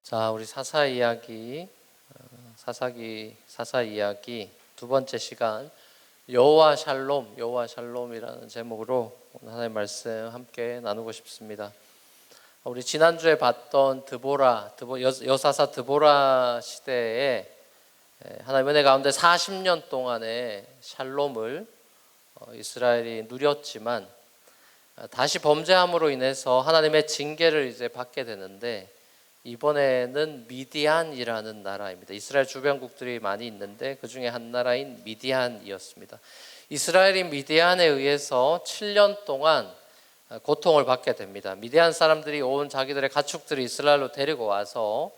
자, 우리 사사 이야기 두 번째 시간 여호와 샬롬이라는 제목으로 오늘 하나님의 말씀 함께 나누고 싶습니다. 우리 지난주에 봤던 여사사 드보라 시대에 하나님의 은혜 가운데 40년 동안의 샬롬을 이스라엘이 누렸지만 다시 범죄함으로 인해서 하나님의 징계를 이제 받게 되는데, 이번에는 미디안이라는 나라입니다. 이스라엘 주변국들이 많이 있는데 그 중에 한 나라인 미디안이었습니다. 이스라엘이 미디안에 의해서 7년 동안 고통을 받게 됩니다. 미디안 사람들이 온 자기들의 가축들을 이스라엘로 데리고 와서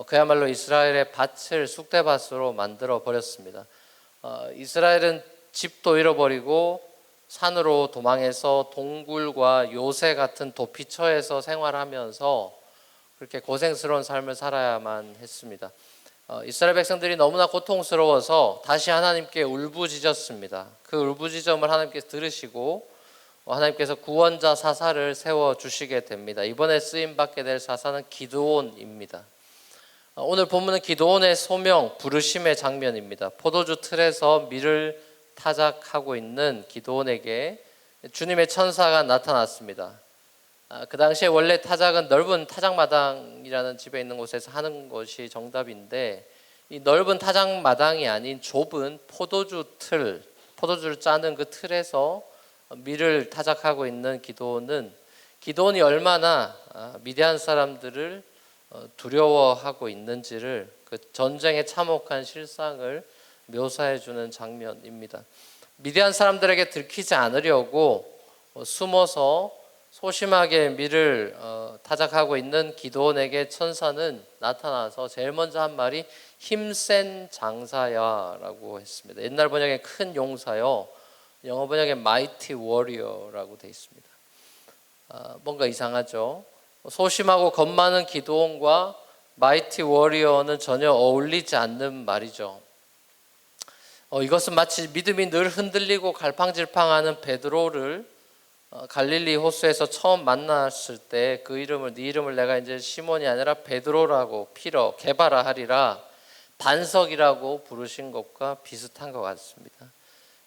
그야말로 이스라엘의 밭을 쑥대밭으로 만들어 버렸습니다. 이스라엘은 집도 잃어버리고 산으로 도망해서 동굴과 요새 같은 도피처에서 생활하면서 그렇게 고생스러운 삶을 살아야만 했습니다. 이스라엘 백성들이 너무나 고통스러워서 다시 하나님께 울부짖었습니다. 그 울부짖음을 하나님께서 들으시고 하나님께서 구원자 사사를 세워주시게 됩니다. 이번에 쓰임받게 될 사사는 기드온입니다. 오늘 본문은 기드온의 소명, 부르심의 장면입니다. 포도주 틀에서 밀을 타작하고 있는 기드온에게 주님의 천사가 나타났습니다. 그 당시에 원래 타작은 넓은 타작마당이라는 집에 있는 곳에서 하는 것이 정답인데, 이 넓은 타작마당이 아닌 좁은 포도주를 짜는 그 틀에서 밀을 타작하고 있는 기드온이 얼마나 미디안 사람들을 두려워하고 있는지를, 그 전쟁의 참혹한 실상을 묘사해 주는 장면입니다. 미디안 사람들에게 들키지 않으려고 숨어서 소심하게 밀을 타작하고 있는 기드온에게 천사는 나타나서 제일 먼저 한 말이 힘센 장사야 라고 했습니다. 옛날 번역에 큰 용사요, 영어 번역에 mighty warrior라고 되어 있습니다. 뭔가 이상하죠. 소심하고 겁 많은 기드온과 mighty warrior는 전혀 어울리지 않는 말이죠. 이것은 마치 믿음이 늘 흔들리고 갈팡질팡하는 베드로를 갈릴리 호수에서 처음 만났을 때 그 이름을, 네 이름을 내가 이제 시몬이 아니라 베드로라고 피러 게바라 하리라, 반석이라고 부르신 것과 비슷한 것 같습니다.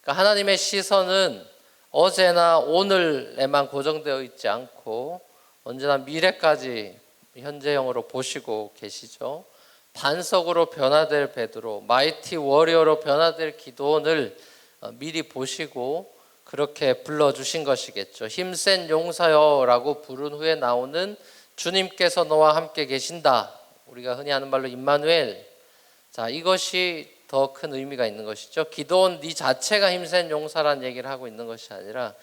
그러니까 하나님의 시선은 어제나 오늘에만 고정되어 있지 않고 언제나 미래까지 현재형으로 보시고 계시죠. 반석으로 변화될 베드로, 마이티 워리어로 변화될 기드온을 미리 보시고 그렇게 불러주신 것이겠죠. 힘센 용사여라고 부른 후에 나오는 주님께서 너와 함께 계신다, 우리가 흔히 하는 말로 임마누엘. 자, 이것이 더 큰 의미가 있는 것이죠. 기드온 네 자체가 힘센 용사란 얘기를 하고 있는 것이 아니라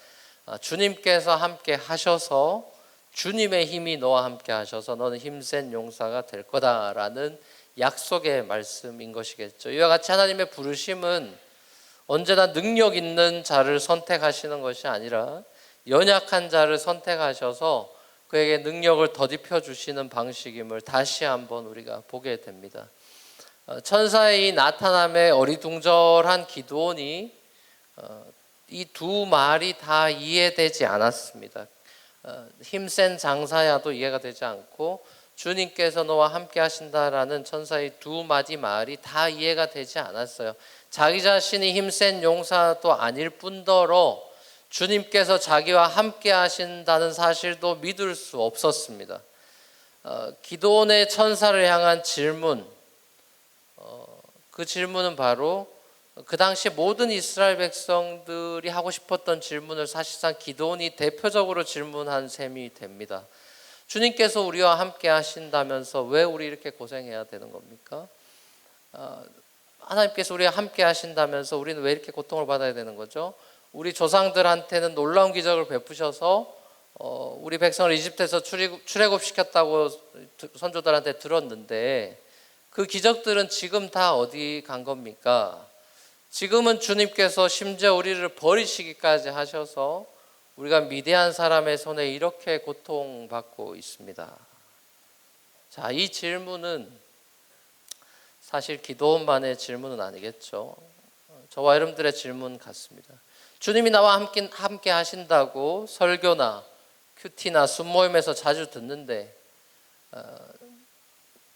주님께서 함께 하셔서, 주님의 힘이 너와 함께 하셔서 너는 힘센 용사가 될 거다라는 약속의 말씀인 것이겠죠. 이와 같이 하나님의 부르심은 언제나 능력 있는 자를 선택하시는 것이 아니라 연약한 자를 선택하셔서 그에게 능력을 덧입혀 주시는 방식임을 다시 한번 우리가 보게 됩니다. 천사의 이 나타남에 어리둥절한 기드온이 이 두 말이 다 이해되지 않았습니다. 힘센 장사야도 이해가 되지 않고 주님께서 너와 함께 하신다라는 천사의 두 마디 말이 다 이해가 되지 않았어요. 자기 자신이 힘센 용사도 아닐 뿐더러 주님께서 자기와 함께 하신다는 사실도 믿을 수 없었습니다. 기드온의 천사를 향한 질문, 그 질문은 바로 그 당시 모든 이스라엘 백성들이 하고 싶었던 질문을 사실상 기드온이 대표적으로 질문한 셈이 됩니다. 주님께서 우리와 함께 하신다면서 왜 우리 이렇게 고생해야 되는 겁니까? 하나님께서 우리와 함께 하신다면서 우리는 왜 이렇게 고통을 받아야 되는 거죠? 우리 조상들한테는 놀라운 기적을 베푸셔서 우리 백성을 이집트에서 출애굽시켰다고 선조들한테 들었는데, 그 기적들은 지금 다 어디 간 겁니까? 지금은 주님께서 심지어 우리를 버리시기까지 하셔서 우리가 미디안 사람의 손에 이렇게 고통받고 있습니다. 자, 이 질문은 사실 기드온만의 질문은 아니겠죠. 저와 여러분들의 질문 같습니다. 주님이 나와 함께 하신다고 설교나 큐티나 순모임에서 자주 듣는데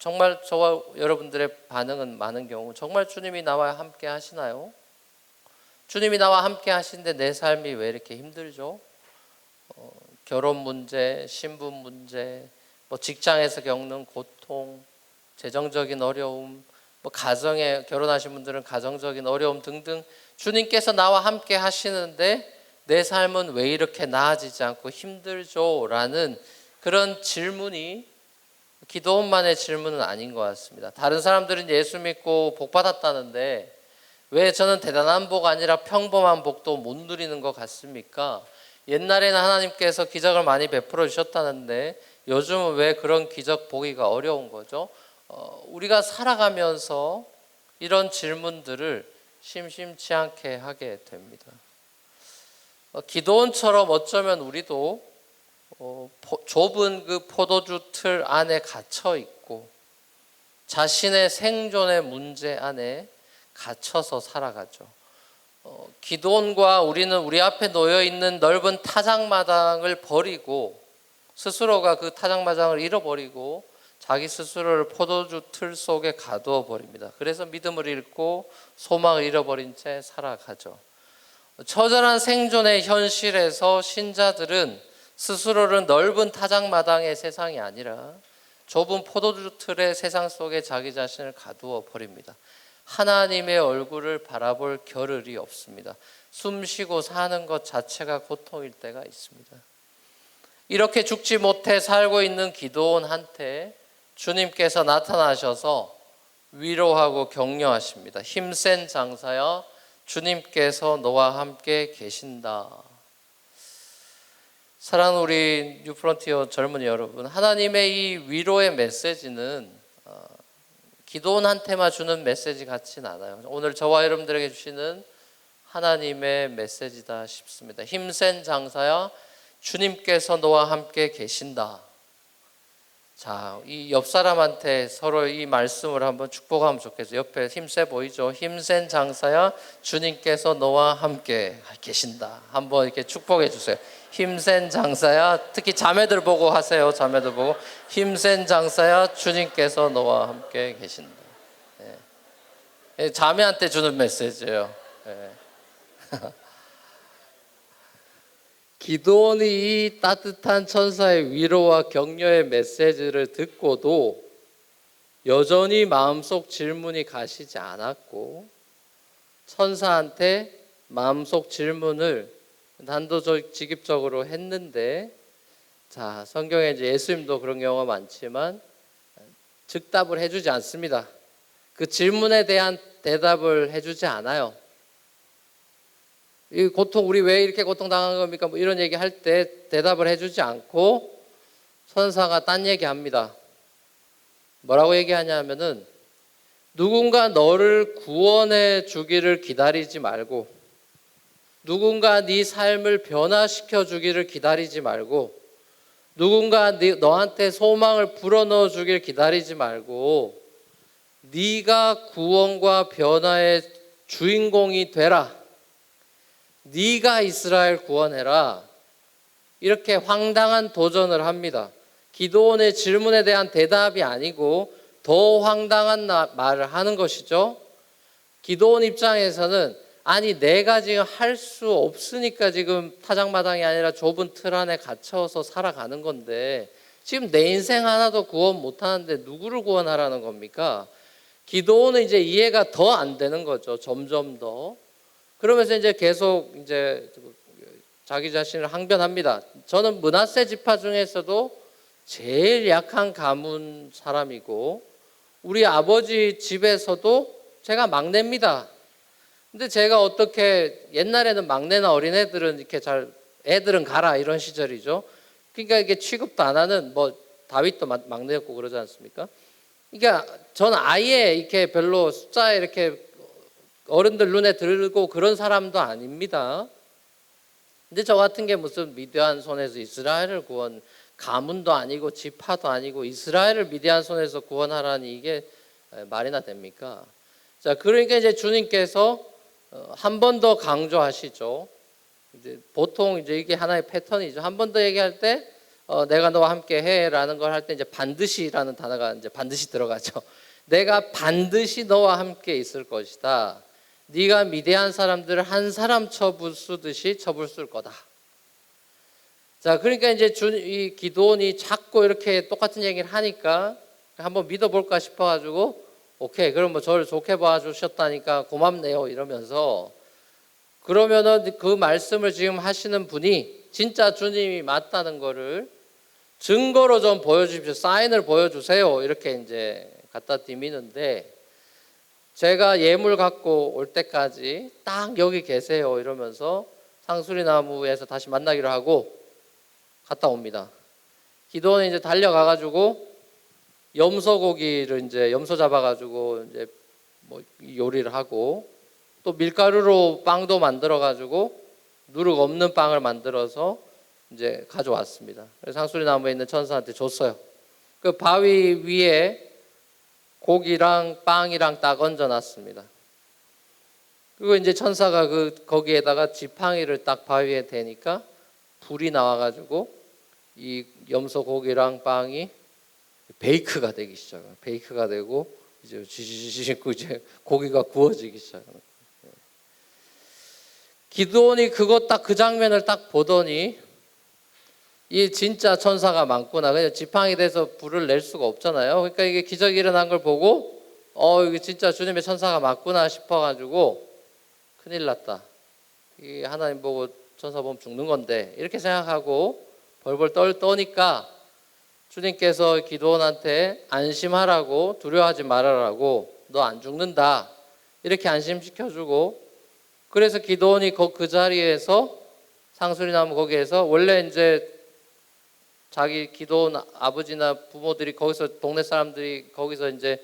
정말 저와 여러분들의 반응은 많은 경우 정말 주님이 나와 함께 하시나요? 주님이 나와 함께 하시는데 내 삶이 왜 이렇게 힘들죠? 결혼 문제, 신분 문제, 뭐 직장에서 겪는 고통, 재정적인 어려움, 뭐 가정에 결혼하신 분들은 가정적인 어려움 등등 주님께서 나와 함께 하시는데 내 삶은 왜 이렇게 나아지지 않고 힘들죠? 라는 그런 질문이 기도원만의 질문은 아닌 것 같습니다. 다른 사람들은 예수 믿고 복 받았다는데 왜 저는 대단한 복 아니라 평범한 복도 못 누리는 것 같습니까? 옛날에는 하나님께서 기적을 많이 베풀어 주셨다는데 요즘은 왜 그런 기적 보기가 어려운 거죠? 우리가 살아가면서 이런 질문들을 심심치 않게 하게 됩니다. 기도원처럼 어쩌면 우리도 좁은 그 포도주 틀 안에 갇혀 있고 자신의 생존의 문제 안에 갇혀서 살아가죠. 기도원과 우리는 우리 앞에 놓여 있는 넓은 타작마당을 버리고 스스로가 그 타작마당을 잃어버리고 자기 스스로를 포도주 틀 속에 가두어 버립니다. 그래서 믿음을 잃고 소망을 잃어버린 채 살아가죠. 처절한 생존의 현실에서 신자들은 스스로를 넓은 타작마당의 세상이 아니라 좁은 포도주 틀의 세상 속에 자기 자신을 가두어 버립니다. 하나님의 얼굴을 바라볼 겨를이 없습니다. 숨 쉬고 사는 것 자체가 고통일 때가 있습니다. 이렇게 죽지 못해 살고 있는 기도원한테 주님께서 나타나셔서 위로하고 격려하십니다. 힘센 장사야, 주님께서 너와 함께 계신다. 사랑하는 우리 뉴프론티어 젊은이 여러분, 하나님의 이 위로의 메시지는 기도원한테만 주는 메시지 같진 않아요. 오늘 저와 여러분들에게 주시는 하나님의 메시지다 싶습니다. 힘센 장사야, 주님께서 너와 함께 계신다. 자, 이 옆 사람한테 서로 이 말씀을 한번 축복하면 좋겠어요. 옆에 힘세 보이죠? 힘센 장사야, 주님께서 너와 함께 계신다. 한번 이렇게 축복해 주세요. 힘센 장사야, 특히 자매들 보고 하세요. 자매들 보고 힘센 장사야, 주님께서 너와 함께 계신다. 예. 자매한테 주는 메시지예요. 예. 기도원이 이 따뜻한 천사의 위로와 격려의 메시지를 듣고도 여전히 마음속 질문이 가시지 않았고 천사한테 마음속 질문을 단도직입적으로 했는데, 자, 성경에 이제 예수님도 그런 경우가 많지만 즉답을 해주지 않습니다. 그 질문에 대한 대답을 해주지 않아요. 이 고통, 우리 왜 이렇게 고통당한 겁니까? 뭐 이런 얘기 할 때 대답을 해주지 않고 천사가 딴 얘기합니다. 뭐라고 얘기하냐면은 누군가 너를 구원해 주기를 기다리지 말고, 누군가 네 삶을 변화시켜 주기를 기다리지 말고, 누군가 너한테 소망을 불어넣어 주기를 기다리지 말고 네가 구원과 변화의 주인공이 되라. 네가 이스라엘 구원해라. 이렇게 황당한 도전을 합니다. 기도원의 질문에 대한 대답이 아니고 더 황당한 말을 하는 것이죠. 기도원 입장에서는 아니 내가 지금 할 수 없으니까 지금 타작마당이 아니라 좁은 틀 안에 갇혀서 살아가는 건데 지금 내 인생 하나도 구원 못하는데 누구를 구원하라는 겁니까? 기도원은 이제 이해가 더 안 되는 거죠. 점점 더. 그러면서 이제 계속 이제 자기 자신을 항변합니다. 저는 므낫세 지파 중에서도 제일 약한 가문 사람이고 우리 아버지 집에서도 제가 막내입니다. 근데 제가 어떻게, 옛날에는 막내나 어린애들은 이렇게 잘, 애들은 가라 이런 시절이죠. 그러니까 이게 취급도 안 하는, 뭐 다윗도 막내였고 그러지 않습니까? 그러니까 저는 아예 이렇게 별로 숫자에 이렇게 어른들 눈에 들고 그런 사람도 아닙니다. 근데 저 같은 게 무슨 미디안 손에서 이스라엘을 구원, 가문도 아니고 지파도 아니고 이스라엘을 미디안 손에서 구원하라니 이게 말이나 됩니까? 자, 그러니까 이제 주님께서 한 번 더 강조하시죠. 이제 보통 이제 이게 하나의 패턴이죠. 한 번 더 얘기할 때 내가 너와 함께 해라는 걸 할 때 이제 반드시라는 단어가 이제 반드시 들어가죠. 내가 반드시 너와 함께 있을 것이다. 네가 미디안 사람들을 한 사람 쳐부수듯이 쳐부술 거다. 자, 그러니까 이제 이 기드온이 자꾸 이렇게 똑같은 얘기를 하니까 한번 믿어볼까 싶어가지고 오케이, 그럼 뭐 저를 좋게 봐주셨다니까 고맙네요 이러면서, 그러면은 그 말씀을 지금 하시는 분이 진짜 주님이 맞다는 거를 증거로 좀 보여주십시오. 사인을 보여주세요. 이렇게 이제 갖다 드미는데, 제가 예물 갖고 올 때까지 딱 여기 계세요 이러면서 상수리 나무에서 다시 만나기로 하고 갔다 옵니다. 기드온이 이제 달려가가지고 염소고기를 이제 염소 잡아가지고 이제 뭐 요리를 하고, 또 밀가루로 빵도 만들어가지고 누룩 없는 빵을 만들어서 이제 가져왔습니다. 그래서 상수리 나무에 있는 천사한테 줬어요. 그 바위 위에 고기랑 빵이랑 딱 얹어놨습니다. 그리고 이제 천사가 거기에다가 지팡이를 딱 바위에 대니까 불이 나와가지고 이 염소 고기랑 빵이 베이크가 되기 시작해요. 베이크가 되고 이제 지지직 이제 고기가 구워지기 시작해요. 기드온이 그거 딱 그 장면을 딱 보더니 이 진짜 천사가 많구나. 그냥 지팡이 돼서 불을 낼 수가 없잖아요. 그러니까 이게 기적이 일어난 걸 보고 이게 진짜 주님의 천사가 맞구나 싶어가지고 큰일 났다. 이게 하나님 보고 천사 보면 죽는 건데 이렇게 생각하고 벌벌 떠니까 주님께서 기드온한테 안심하라고, 두려워하지 말아라고, 너 안 죽는다 이렇게 안심시켜주고, 그래서 기드온이 그 자리에서 상수리 나무 거기에서, 원래 이제 자기 기드온 아버지나 부모들이 거기서, 동네 사람들이 거기서 이제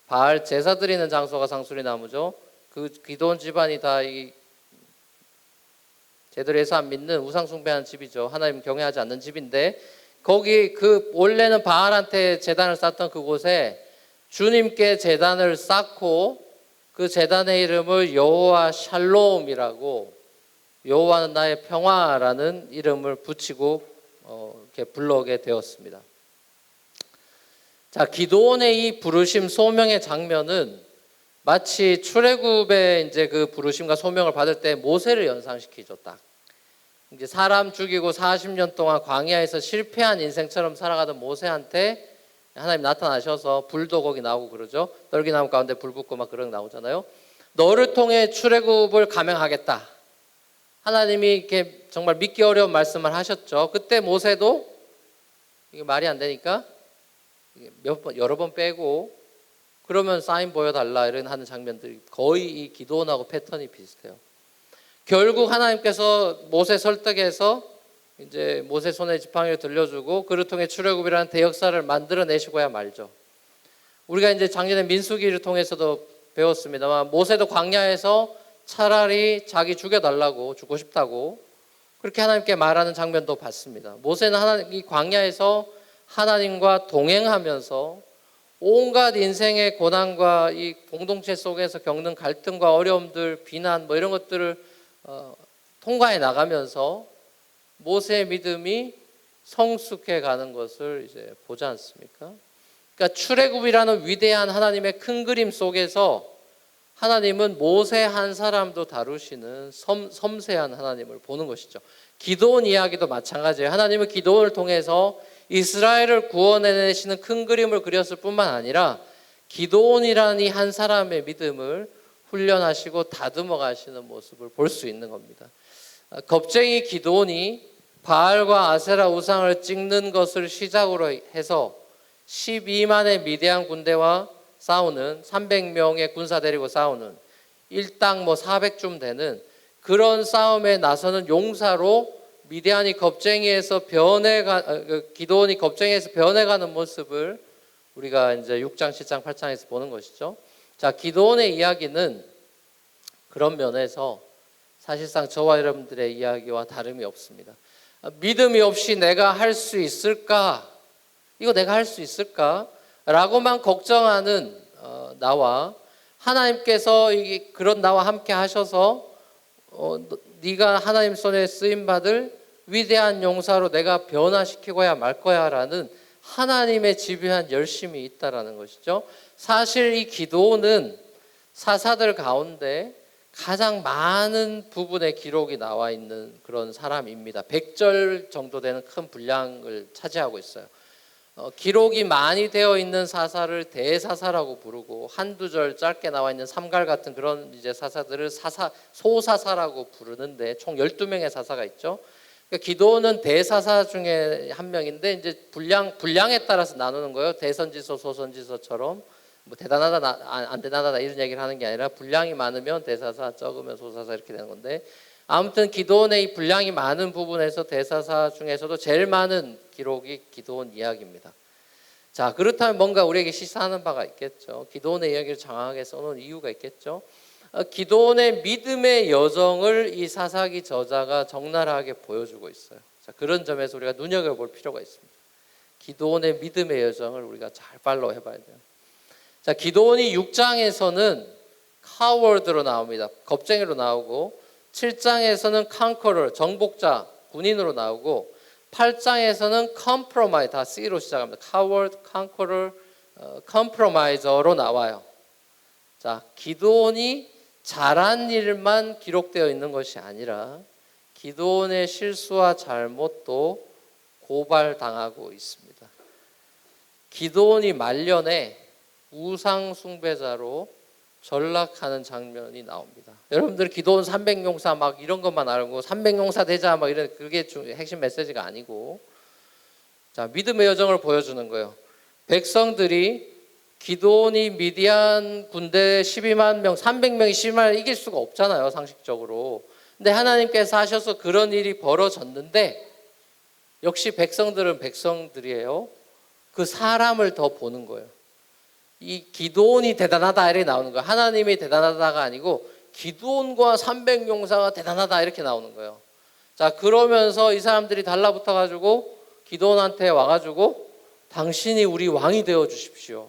바알 제사 드리는 장소가 상수리 나무죠. 그 기드온 집안이 다 이 제대로 예수 안 믿는 우상 숭배하는 집이죠. 하나님 경외하지 않는 집인데, 거기 원래는 바알한테 제단을 쌓던 그곳에 주님께 제단을 쌓고 그 제단의 이름을 여호와 샬롬이라고, 여호와는 나의 평화라는 이름을 붙이고 이렇게 불러오게 되었습니다. 자, 기드온의 이 부르심 소명의 장면은 마치 출애굽의 이제 그 부르심과 소명을 받을 때 모세를 연상시키죠. 딱 이제 사람 죽이고 40년 동안 광야에서 실패한 인생처럼 살아가던 모세한테 하나님 나타나셔서 불도 거기 나오고 그러죠. 떨기나무 가운데 불 붙고 막 그런 거 나오잖아요. 너를 통해 출애굽을 감행하겠다. 하나님이 이렇게 정말 믿기 어려운 말씀을 하셨죠. 그때 모세도 이게 말이 안 되니까 여러 번 빼고, 그러면 사인 보여달라 이런 하는 장면들이 거의 이 기드온하고 패턴이 비슷해요. 결국 하나님께서 모세 설득해서 이제 모세 손에 지팡이를 들려주고 그를 통해 출애굽이라는 대역사를 만들어내시고야 말죠. 우리가 이제 작년에 민수기를 통해서도 배웠습니다만, 모세도 광야에서 차라리 자기 죽여달라고, 죽고 싶다고 그렇게 하나님께 말하는 장면도 봤습니다. 모세는 이 광야에서 하나님과 동행하면서 온갖 인생의 고난과 이 공동체 속에서 겪는 갈등과 어려움들, 비난 뭐 이런 것들을 통과해 나가면서 모세의 믿음이 성숙해 가는 것을 이제 보지 않습니까? 그러니까 출애굽이라는 위대한 하나님의 큰 그림 속에서 하나님은 모세 한 사람도 다루시는 섬세한 하나님을 보는 것이죠. 기드온 이야기도 마찬가지예요. 하나님은 기드온을 통해서 이스라엘을 구원해내시는 큰 그림을 그렸을 뿐만 아니라 기드온이라는 이 한 사람의 믿음을 훈련하시고 다듬어 가시는 모습을 볼 수 있는 겁니다. 겁쟁이 기드온이 바알과 아세라 우상을 찍는 것을 시작으로 해서 12만의 미디안 군대와 싸우는, 300명의 군사 데리고 싸우는, 일당 400쯤 되는 그런 싸움에 나서는 용사로 미디안이 겁쟁이에서 기드온이 겁쟁이에서 변해가는 모습을 우리가 이제 6장, 7장, 8장에서 보는 것이죠. 자, 기드온의 이야기는 그런 면에서 사실상 저와 여러분들의 이야기와 다름이 없습니다. 믿음이 없이 내가 할 수 있을까? 이거 내가 할 수 있을까? 라고만 걱정하는 나와, 하나님께서 그런 나와 함께 하셔서 네가 하나님 손에 쓰임 받을 위대한 용사로 내가 변화시키고야 말 거야라는 하나님의 집요한 열심이 있다라는 것이죠. 사실 이 기드온은 사사들 가운데 가장 많은 부분의 기록이 나와 있는 그런 사람입니다. 100절 정도 되는 큰 분량을 차지하고 있어요. 기록이 많이 되어 있는 사사를 대사사라고 부르고 한두 절 짧게 나와 있는 삼갈 같은 그런 이제 사사들을 소사사라고 부르는데 총 12명의 사사가 있죠. 그러니까 기드온은 대사사 중에 한 명인데 이제 분량에 따라서 나누는 거예요. 대선지서, 소선지서처럼 뭐 대단하다 안 대단하다 이런 얘기를 하는 게 아니라 분량이 많으면 대사사, 적으면 소사사 이렇게 되는 건데, 아무튼 기드온의 이 분량이 많은 부분에서 대사사 중에서도 제일 많은 기록이 기드온 이야기입니다. 자, 그렇다면 뭔가 우리에게 시사하는 바가 있겠죠. 기드온의 이야기를 장황하게 써놓은 이유가 있겠죠. 기드온의 믿음의 여정을 이 사사기 저자가 적나라하게 보여주고 있어요. 자, 그런 점에서 우리가 눈여겨볼 필요가 있습니다. 기드온의 믿음의 여정을 우리가 잘 팔로우 해봐야 돼요. 자, 기드온이 6장에서는 카워드로 나옵니다. 겁쟁이로 나오고, 7장에서는 컨커러, 정복자, 군인으로 나오고, 8장에서는 컴프로마이즈, 다 C로 시작합니다. 카워드, 컨커러, 컴프로마이저로 나와요. 자, 기드온이 잘한 일만 기록되어 있는 것이 아니라 기드온의 실수와 잘못도 고발당하고 있습니다. 기드온이 말년에 우상 숭배자로 전락하는 장면이 나옵니다. 여러분들 기드온 300용사 막 이런 것만 알고 300용사 되자 막 이런, 그게 핵심 메시지가 아니고, 자, 믿음의 여정을 보여주는 거예요. 백성들이 기드온이 미디안 군대 12만 명, 300명이 12만을 이길 수가 없잖아요, 상식적으로. 근데 하나님께서 하셔서 그런 일이 벌어졌는데, 역시 백성들은 백성들이에요. 그 사람을 더 보는 거예요. 이 기드온이 대단하다 이렇게 나오는 거예요. 하나님이 대단하다가 아니고 기드온과 300용사가 대단하다 이렇게 나오는 거예요. 자, 그러면서 이 사람들이 달라붙어 가지고 기드온한테 와가지고 당신이 우리 왕이 되어 주십시오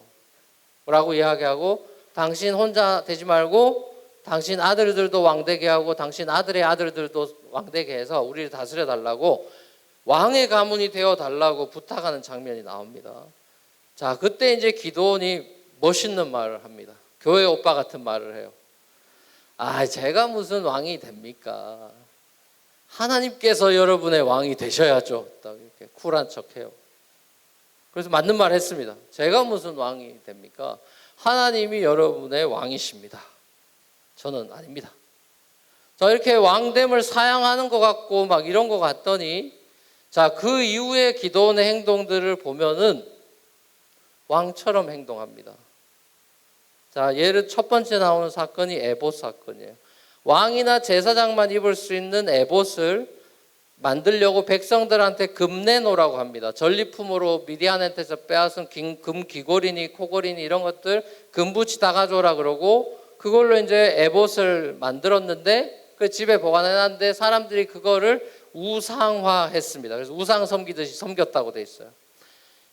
라고 이야기하고, 당신 혼자 되지 말고 당신 아들들도 왕되게 하고 당신 아들의 아들들도 왕되게 해서 우리를 다스려 달라고, 왕의 가문이 되어 달라고 부탁하는 장면이 나옵니다. 자, 그때 이제 기드온이 멋있는 말을 합니다. 교회 오빠 같은 말을 해요. 아, 제가 무슨 왕이 됩니까? 하나님께서 여러분의 왕이 되셔야죠. 딱 이렇게 쿨한 척해요. 그래서 맞는 말 했습니다. 제가 무슨 왕이 됩니까? 하나님이 여러분의 왕이십니다. 저는 아닙니다. 자, 이렇게 왕됨을 사양하는 것 같고 막 이런 것 같더니, 자, 그 이후에 기드온의 행동들을 보면은 왕처럼 행동합니다. 자, 예를 첫 번째 나오는 사건이 에봇 사건이에요. 왕이나 제사장만 입을 수 있는 에봇을 만들려고 백성들한테 금 내놓으라고 합니다. 전리품으로 미디안한테서 빼앗은 금 귀걸이니 코걸이니 이런 것들 금붙이 다 가져오라 그러고, 그걸로 이제 에봇을 만들었는데 그 집에 보관해놨는데 사람들이 그거를 우상화했습니다. 그래서 우상 섬기듯이 섬겼다고 돼 있어요.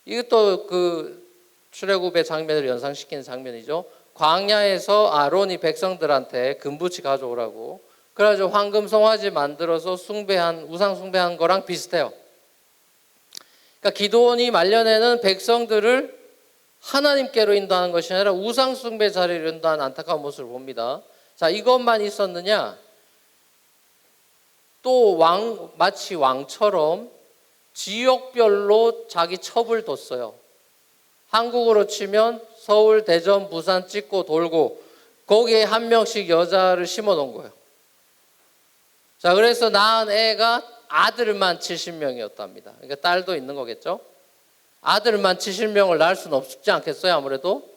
이것도 그 출애굽의 장면을 연상시키는 장면이죠. 광야에서 아론이 백성들한테 금붙이 가져오라고, 그래가지고 황금 송아지 만들어서 우상 숭배한 거랑 비슷해요. 그러니까 기드온이 말년에는 백성들을 하나님께로 인도하는 것이 아니라 우상 숭배자를 인도하는 안타까운 모습을 봅니다. 자, 이것만 있었느냐? 또 마치 왕처럼 지역별로 자기 첩을 뒀어요. 한국으로 치면 서울, 대전, 부산 찍고 돌고 거기에 한 명씩 여자를 심어 놓은 거예요. 자, 그래서 낳은 애가 아들만 70명이었답니다. 그러니까 딸도 있는 거겠죠. 아들만 70명을 낳을 수는 없지 않겠어요, 아무래도.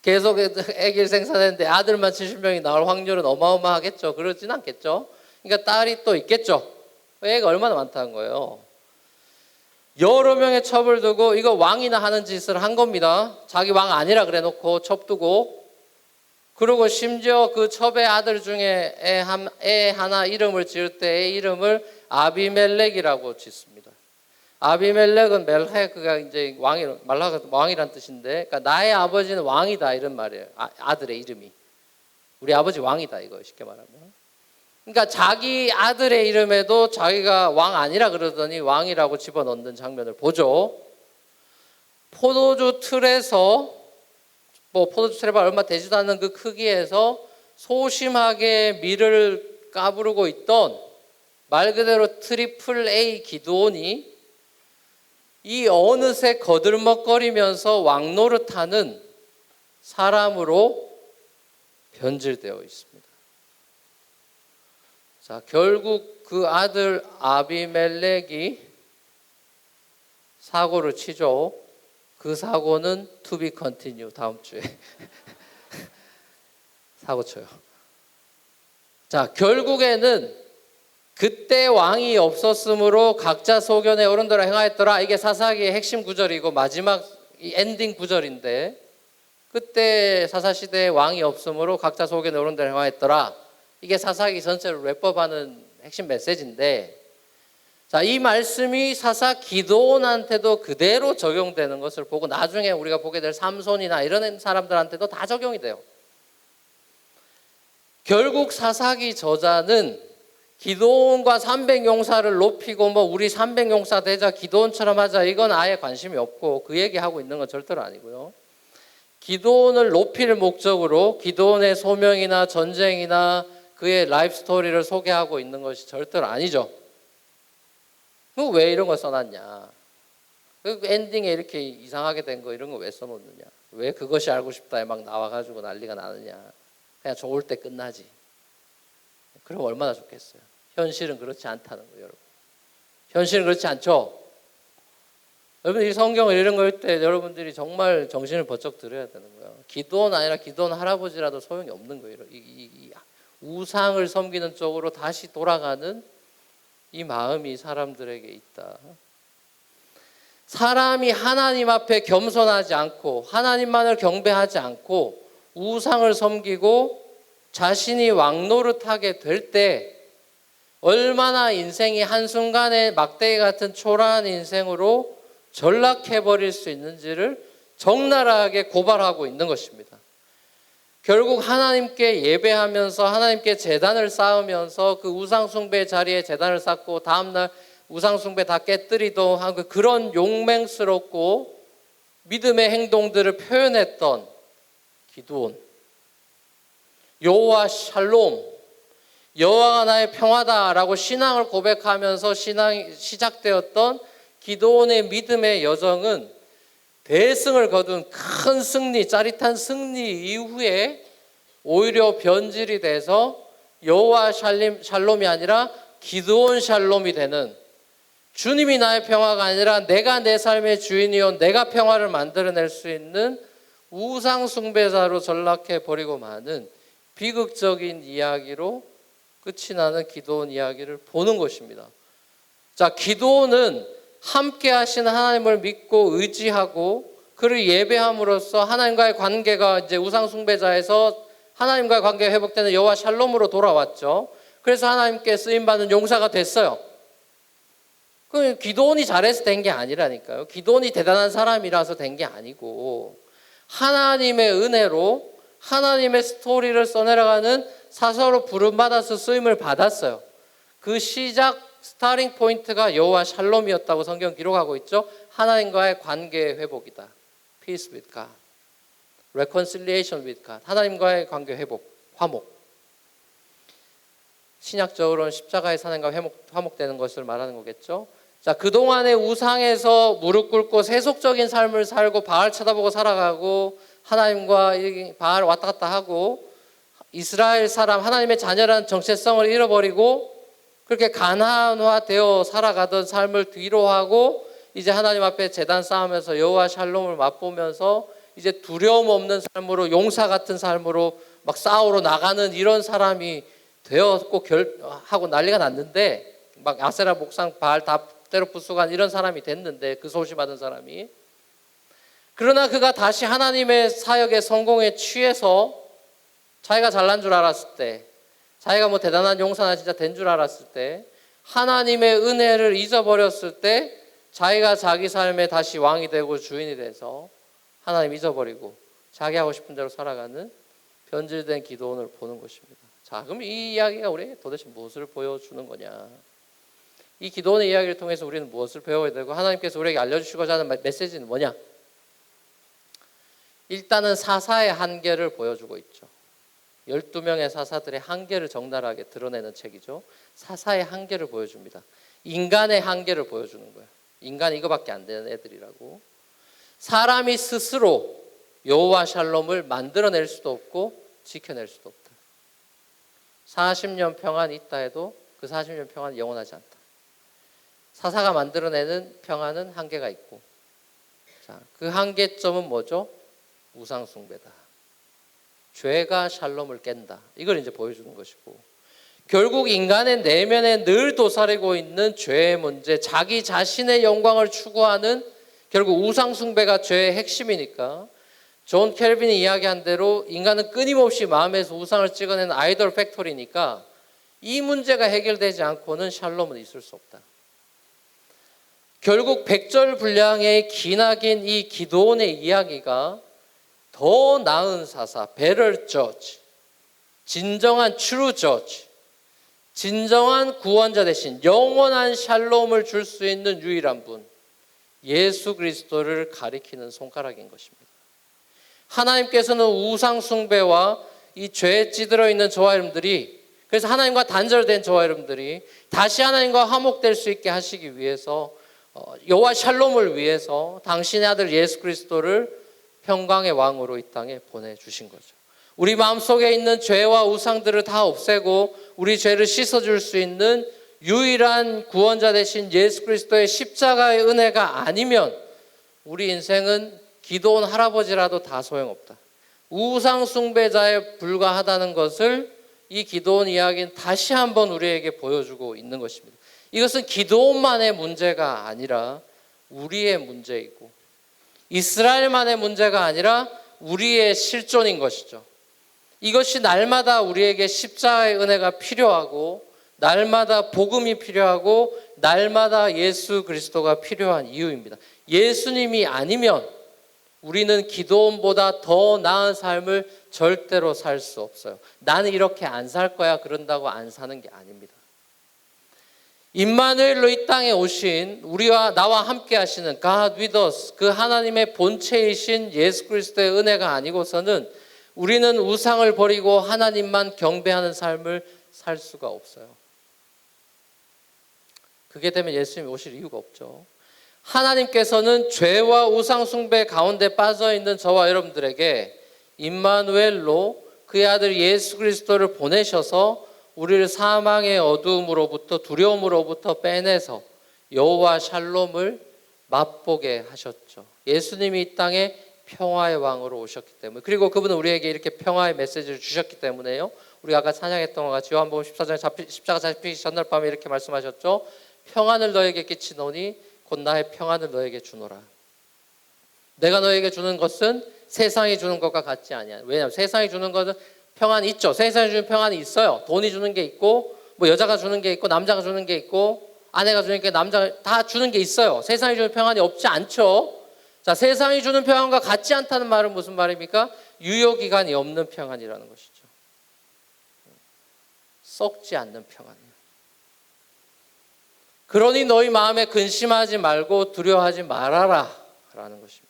계속 애기를 생산했는데 아들만 70명이 나올 확률은 어마어마하겠죠. 그러진 않겠죠. 그러니까 딸이 또 있겠죠. 애가 얼마나 많다는 거예요. 여러 명의 첩을 두고, 이거 왕이나 하는 짓을 한 겁니다. 자기 왕 아니라 그래 놓고 첩 두고, 그리고 심지어 그 첩의 아들 중에 애 하나 이름을 지을 때 애 이름을 아비멜렉이라고 짓습니다. 아비멜렉은 멜헤크가 이제 왕이란 뜻인데, 그러니까 나의 아버지는 왕이다 이런 말이에요. 아들의 이름이 우리 아버지 왕이다, 이거 쉽게 말하면. 그러니까 자기 아들의 이름에도 자기가 왕 아니라 그러더니 왕이라고 집어넣는 장면을 보죠. 포도주 틀에서 포도주 틀에 얼마 되지도 않는 그 크기에서 소심하게 밀을 까부르고 있던 말 그대로 트리플 A 기드온이 이 어느새 거들먹거리면서 왕노릇하는 사람으로 변질되어 있습니다. 자, 결국 그 아들 아비멜렉이 사고를 치죠. 그 사고는 to be continue 다음 주에 사고 쳐요. 자, 결국에는 그때 왕이 없었으므로 각자 소견에 옳은 대로 행하였더라. 이게 사사기의 핵심 구절이고 마지막 엔딩 구절인데, 그때 사사시대에 왕이 없으므로 각자 소견에 옳은 대로 행하였더라. 이게 사사기 전체를 랩업하는 핵심 메시지인데, 자, 이 말씀이 사사 기드온한테도 그대로 적용되는 것을 보고 나중에 우리가 보게 될 삼손이나 이런 사람들한테도 다 적용이 돼요. 결국 사사기 저자는 기드온과 300용사를 높이고 우리 300용사 되자, 기드온처럼 하자, 이건 아예 관심이 없고 그 얘기하고 있는 건 절대로 아니고요. 기드온을 높일 목적으로 기드온의 소명이나 전쟁이나 그의 라이프 스토리를 소개하고 있는 것이 절대로 아니죠. 왜 이런 거 써놨냐? 그 엔딩에 이렇게 이상하게 된 거 이런 거 왜 써놓느냐? 왜 그것이 알고 싶다에 막 나와가지고 난리가 나느냐? 그냥 좋을 때 끝나지. 그럼 얼마나 좋겠어요. 현실은 그렇지 않다는 거예요, 여러분. 현실은 그렇지 않죠. 여러분, 이 성경을 이런 거 할 때 여러분들이 정말 정신을 번쩍 들어야 되는 거예요. 기드온 아니라 기드온 할아버지라도 소용이 없는 거예요. 이 우상을 섬기는 쪽으로 다시 돌아가는 이 마음이 사람들에게 있다. 사람이 하나님 앞에 겸손하지 않고 하나님만을 경배하지 않고 우상을 섬기고 자신이 왕노릇하게 될 때 얼마나 인생이 한순간에 막대기 같은 초라한 인생으로 전락해버릴 수 있는지를 적나라하게 고발하고 있는 것입니다. 결국 하나님께 예배하면서 하나님께 제단을 쌓으면서 그 우상숭배 자리에 제단을 쌓고 다음날 우상숭배 다 깨뜨리도 하고 그런 용맹스럽고 믿음의 행동들을 표현했던 기드온, 여호와 샬롬, 여호와가 나의 평화다라고 신앙을 고백하면서 신앙이 시작되었던 기드온의 믿음의 여정은 대승을 거둔 큰 승리, 짜릿한 승리 이후에 오히려 변질이 돼서 여호와 샬롬이 아니라 기드온 샬롬이 되는, 주님이 나의 평화가 아니라 내가 내 삶의 주인이요 내가 평화를 만들어낼 수 있는 우상 숭배자로 전락해 버리고 마는 비극적인 이야기로 끝이 나는 기드온 이야기를 보는 것입니다. 자, 기드온은 함께 하신 하나님을 믿고 의지하고 그를 예배함으로써 하나님과의 관계가 이제 우상 숭배자에서 하나님과의 관계가 회복되는 여호와 샬롬으로 돌아왔죠. 그래서 하나님께 쓰임 받는 용사가 됐어요. 그 기드온이 잘해서 된 게 아니라니까요. 기드온이 대단한 사람이라서 된 게 아니고 하나님의 은혜로 하나님의 스토리를 써내려가는 사서로 부름받아서 쓰임을 받았어요. 그 시작 스타팅 포인트가 여호와 샬롬이었다고 성경 기록하고 있죠. 하나님과의 관계 회복이다. Peace with God, reconciliation with God. 하나님과의 관계 회복, 화목. 신약적으로는 십자가의 산행과 화목되는 것을 말하는 거겠죠. 자, 그동안의 우상에서 무릎 꿇고 세속적인 삶을 살고 바알 쳐다보고 살아가고 하나님과 바알 왔다 갔다 하고 이스라엘 사람 하나님의 자녀라는 정체성을 잃어버리고 그렇게 가난화되어 살아가던 삶을 뒤로하고 이제 하나님 앞에 제단 쌓으면서 여호와 샬롬을 맛보면서 이제 두려움 없는 삶으로 용사 같은 삶으로 막 싸우러 나가는 이런 사람이 되었고 하고 난리가 났는데 막 아세라 목상 바알 다 때려 부수간 이런 사람이 됐는데 그 소심하던 사람이, 그러나 그가 다시 하나님의 사역의 성공에 취해서 자기가 잘난 줄 알았을 때, 자기가 뭐 대단한 용사나 진짜 된 줄 알았을 때, 하나님의 은혜를 잊어버렸을 때 자기가 자기 삶에 다시 왕이 되고 주인이 돼서 하나님 잊어버리고 자기 하고 싶은 대로 살아가는 변질된 기드온을 보는 것입니다. 자, 그럼 이 이야기가 우리에게 도대체 무엇을 보여주는 거냐? 이 기도원의 이야기를 통해서 우리는 무엇을 배워야 되고 하나님께서 우리에게 알려주시고자 하는 메시지는 뭐냐? 일단은 사사의 한계를 보여주고 있죠. 12명의 사사들의 한계를 적나라하게 드러내는 책이죠. 사사의 한계를 보여줍니다. 인간의 한계를 보여주는 거예요. 인간이 이거밖에 안 되는 애들이라고. 사람이 스스로 여호와 샬롬을 만들어낼 수도 없고 지켜낼 수도 없다. 40년 평안이 있다 해도 그 40년 평안은 영원하지 않다. 사사가 만들어내는 평안은 한계가 있고, 자, 그 한계점은 뭐죠? 우상 숭배다. 죄가 샬롬을 깬다. 이걸 이제 보여주는 것이고, 결국 인간의 내면에 늘 도사리고 있는 죄의 문제, 자기 자신의 영광을 추구하는 결국 우상 숭배가 죄의 핵심이니까 존 켈빈이 이야기한 대로 인간은 끊임없이 마음에서 우상을 찍어내는 아이돌 팩토리니까 이 문제가 해결되지 않고는 샬롬은 있을 수 없다. 결국 백절분량의 기나긴 이 기도원의 이야기가 더 나은 사사, better judge, 진정한 true judge, 진정한 구원자 대신 영원한 샬롬을 줄 수 있는 유일한 분, 예수 그리스도를 가리키는 손가락인 것입니다. 하나님께서는 우상 숭배와 이 죄에 찌들어 있는 저와 여러분들이, 그래서 하나님과 단절된 저와 여러분들이 다시 하나님과 화목될 수 있게 하시기 위해서 여호와 샬롬을 위해서 당신의 아들 예수 그리스도를 평강의 왕으로 이 땅에 보내주신 거죠. 우리 마음속에 있는 죄와 우상들을 다 없애고 우리 죄를 씻어줄 수 있는 유일한 구원자 되신 예수 그리스도의 십자가의 은혜가 아니면 우리 인생은 기도원 할아버지라도 다 소용없다. 우상 숭배자에 불과하다는 것을 이 기도원 이야기는 다시 한번 우리에게 보여주고 있는 것입니다. 이것은 기도원만의 문제가 아니라 우리의 문제이고 이스라엘만의 문제가 아니라 우리의 실존인 것이죠. 이것이 날마다 우리에게 십자가의 은혜가 필요하고 날마다 복음이 필요하고 날마다 예수 그리스도가 필요한 이유입니다. 예수님이 아니면 우리는 기도원보다 더 나은 삶을 절대로 살 수 없어요. 나는 이렇게 안 살 거야 그런다고 안 사는 게 아닙니다. 임마누엘로 이 땅에 오신 우리와 나와 함께 하시는 God with us, 그 하나님의 본체이신 예수 그리스도의 은혜가 아니고서는 우리는 우상을 버리고 하나님만 경배하는 삶을 살 수가 없어요. 그게 되면 예수님이 오실 이유가 없죠. 하나님께서는 죄와 우상 숭배 가운데 빠져 있는 저와 여러분들에게 임마누엘로 그의 아들 예수 그리스도를 보내셔서 우리를 사망의 어두움으로부터 두려움으로부터 빼내서 여호와 샬롬을 맛보게 하셨죠. 예수님이 이 땅에 평화의 왕으로 오셨기 때문에, 그리고 그분은 우리에게 이렇게 평화의 메시지를 주셨기 때문에요. 우리가 아까 찬양했던 것 같이 요한복음 14장에 십자가 잡히기 전날 밤에 이렇게 말씀하셨죠. 평안을 너에게 끼치노니 곧 나의 평안을 너에게 주노라. 내가 너에게 주는 것은 세상이 주는 것과 같지 아니야. 왜냐하면 세상이 주는 것은 평안이 있죠. 세상이 주는 평안이 있어요. 돈이 주는 게 있고, 뭐 여자가 주는 게 있고, 남자가 주는 게 있고, 아내가 주는 게 남자가 다 주는 게 있어요. 세상이 주는 평안이 없지 않죠. 자, 세상이 주는 평안과 같지 않다는 말은 무슨 말입니까? 유효기간이 없는 평안이라는 것이죠. 썩지 않는 평안이에요. 그러니 너희 마음에 근심하지 말고 두려워하지 말아라 라는 것입니다.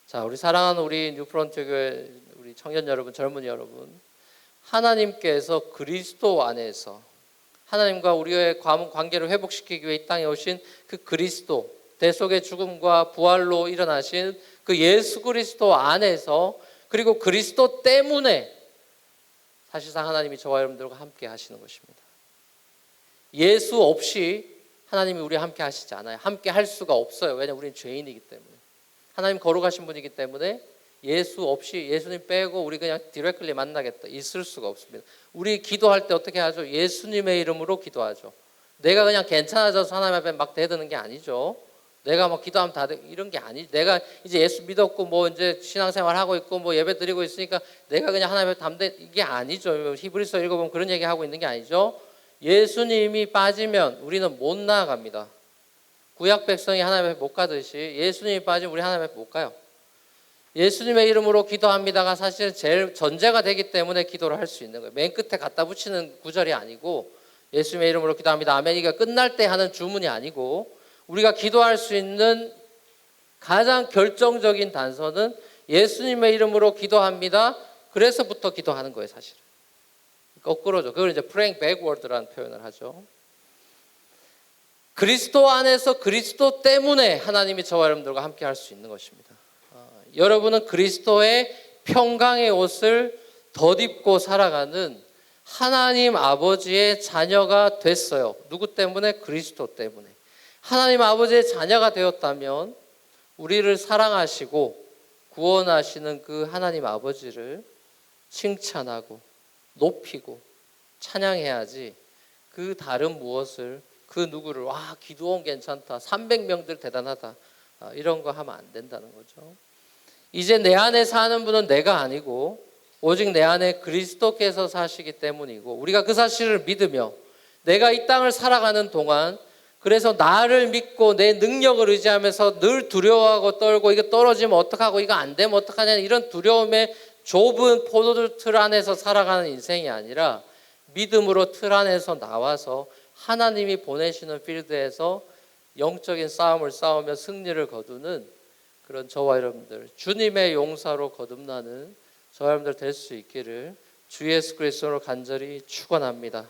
자, 우리 사랑하는 우리 뉴프런트 교회 우리 청년 여러분, 젊은이 여러분, 하나님께서 그리스도 안에서 하나님과 우리의 관계를 회복시키기 위해 이 땅에 오신 그 그리스도, 대속의 죽음과 부활로 일어나신 그 예수 그리스도 안에서, 그리고 그리스도 때문에 사실상 하나님이 저와 여러분들과 함께 하시는 것입니다. 예수 없이 하나님이 우리와 함께 하시지 않아요. 함께 할 수가 없어요. 왜냐하면 우리는 죄인이기 때문에. 하나님 거룩하신 분이기 때문에 예수 없이, 예수님 빼고 우리 그냥 디렉트리 만나겠다, 있을 수가 없습니다. 우리 기도할 때 어떻게 하죠? 예수님의 이름으로 기도하죠. 내가 그냥 괜찮아져서 하나님 앞에 막 대드는 게 아니죠. 내가 뭐 기도하면 다 이런 게 아니죠. 내가 이제 예수 믿었고 뭐 이제 신앙생활 하고 있고 뭐 예배 드리고 있으니까 내가 그냥 하나님 앞에 담대, 이게 아니죠. 히브리서 읽어보면 그런 얘기 하고 있는 게 아니죠. 예수님이 빠지면 우리는 못 나아갑니다. 구약 백성이 하나님 앞에 못 가듯이 예수님이 빠지면 우리 하나님 앞에 못 가요. 예수님의 이름으로 기도합니다가 사실은 제일 전제가 되기 때문에 기도를 할 수 있는 거예요. 맨 끝에 갖다 붙이는 구절이 아니고 예수님의 이름으로 기도합니다. 아멘. 이게 끝날 때 하는 주문이 아니고 우리가 기도할 수 있는 가장 결정적인 단서는 예수님의 이름으로 기도합니다. 그래서부터 기도하는 거예요, 사실은. 거꾸로죠. 그걸 이제 praying backward라는 표현을 하죠. 그리스도 안에서 그리스도 때문에 하나님이 저와 여러분들과 함께 할 수 있는 것입니다. 여러분은 그리스도의 평강의 옷을 덧입고 살아가는 하나님 아버지의 자녀가 됐어요. 누구 때문에? 그리스도 때문에. 하나님 아버지의 자녀가 되었다면 우리를 사랑하시고 구원하시는 그 하나님 아버지를 칭찬하고 높이고 찬양해야지 그 다른 무엇을 그 누구를 와 기도원 괜찮다 300명들 대단하다 이런 거 하면 안 된다는 거죠. 이제 내 안에 사는 분은 내가 아니고 오직 내 안에 그리스도께서 사시기 때문이고 우리가 그 사실을 믿으며 내가 이 땅을 살아가는 동안 그래서 나를 믿고 내 능력을 의지하면서 늘 두려워하고 떨고 이거 떨어지면 어떡하고 이거 안 되면 어떡하냐 이런 두려움에 좁은 포도틀 안에서 살아가는 인생이 아니라 믿음으로 틀 안에서 나와서 하나님이 보내시는 필드에서 영적인 싸움을 싸우며 승리를 거두는 그런 저와 여러분들 주님의 용사로 거듭나는 저와 여러분들 될 수 있기를 주 예수 그리스도로 간절히 축원합니다.